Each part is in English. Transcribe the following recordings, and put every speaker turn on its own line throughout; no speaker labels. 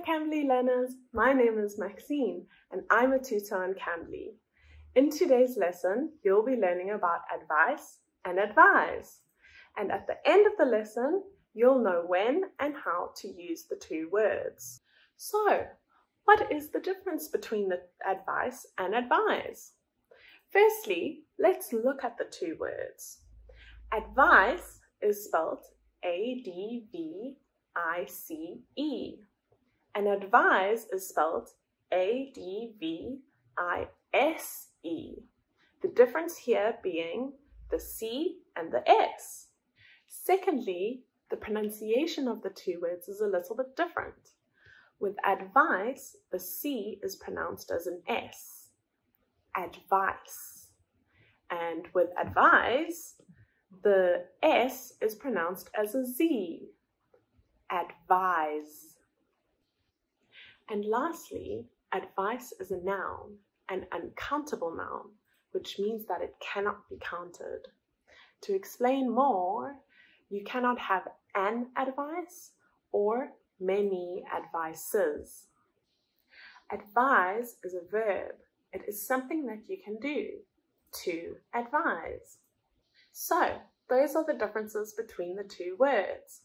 Cambly learners, my name is Maxine and I'm a tutor on Cambly. In today's lesson, you'll be learning about advice and advise. And at the end of the lesson, you'll know when and how to use the two words. So, what is the difference between the advice and advise? Firstly, let's look at the two words. Advice is spelled A-D-V-I-C-E and advise is spelled A-D-V-I-S-E. The difference here being the C and the S. Secondly, the pronunciation of the two words is a little bit different. With advice, the C is pronounced as an S. Advice. And with advise, the S is pronounced as a Z. Advise. And lastly, advice is a noun, an uncountable noun, which means that it cannot be counted. To explain more, you cannot have an advice or many advices. Advise is a verb. It is something that you can do, to advise. So, those are the differences between the two words.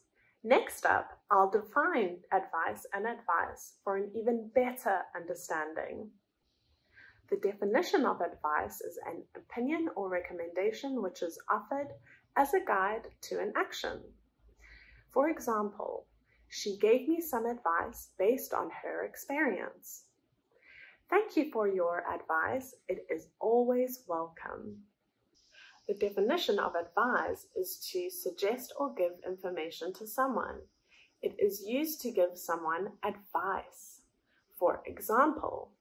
Next up, I'll define advice and advise for an even better understanding. The definition of advice is an opinion or recommendation which is offered as a guide to an action. For example, she gave me some advice based on her experience. Thank you for your advice. It is always welcome. The definition of advise is to suggest or give information to someone. It is used to give someone advice. For example,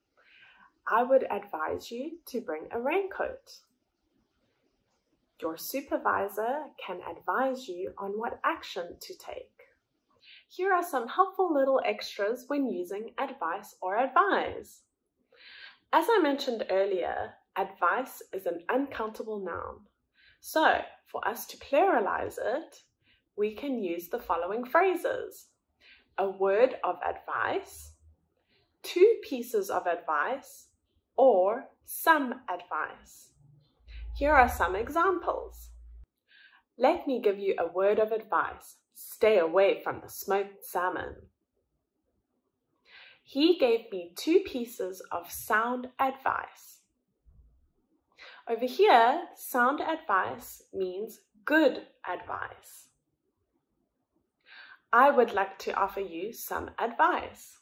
I would advise you to bring a raincoat. Your supervisor can advise you on what action to take. Here are some helpful little extras when using advice or advise. As I mentioned earlier, advice is an uncountable noun. So, for us to pluralize it, we can use the following phrases. A word of advice, two pieces of advice, or some advice. Here are some examples. Let me give you a word of advice. Stay away from the smoked salmon. He gave me two pieces of sound advice. Over here, sound advice means good advice. I would like to offer you some advice.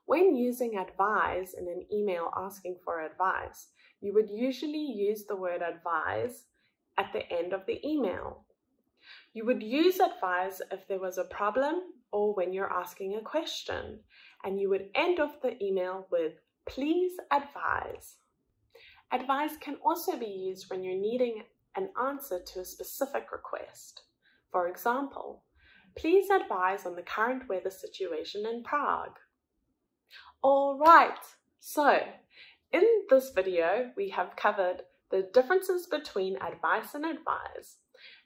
When using advise in an email asking for advice, you would usually use the word advise at the end of the email. You would use advise if there was a problem or when you're asking a question, and you would end off the email with please advise. Advise can also be used when you're needing an answer to a specific request. For example, please advise on the current weather situation in Prague. All right, so in this video, we have covered the differences between advice and advise,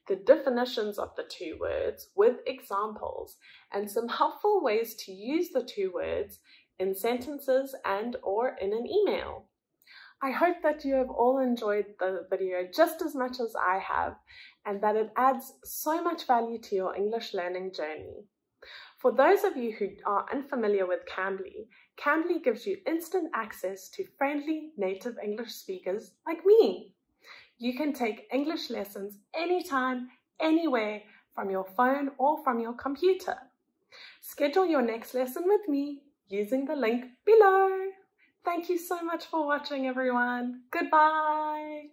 the definitions of the two words with examples, and some helpful ways to use the two words in sentences and or in an email. I hope that you have all enjoyed the video just as much as I have, and that it adds so much value to your English learning journey. For those of you who are unfamiliar with Cambly, Cambly gives you instant access to friendly native English speakers like me. You can take English lessons anytime, anywhere, from your phone or from your computer. Schedule your next lesson with me using the link below. Thank you so much for watching, everyone. Goodbye.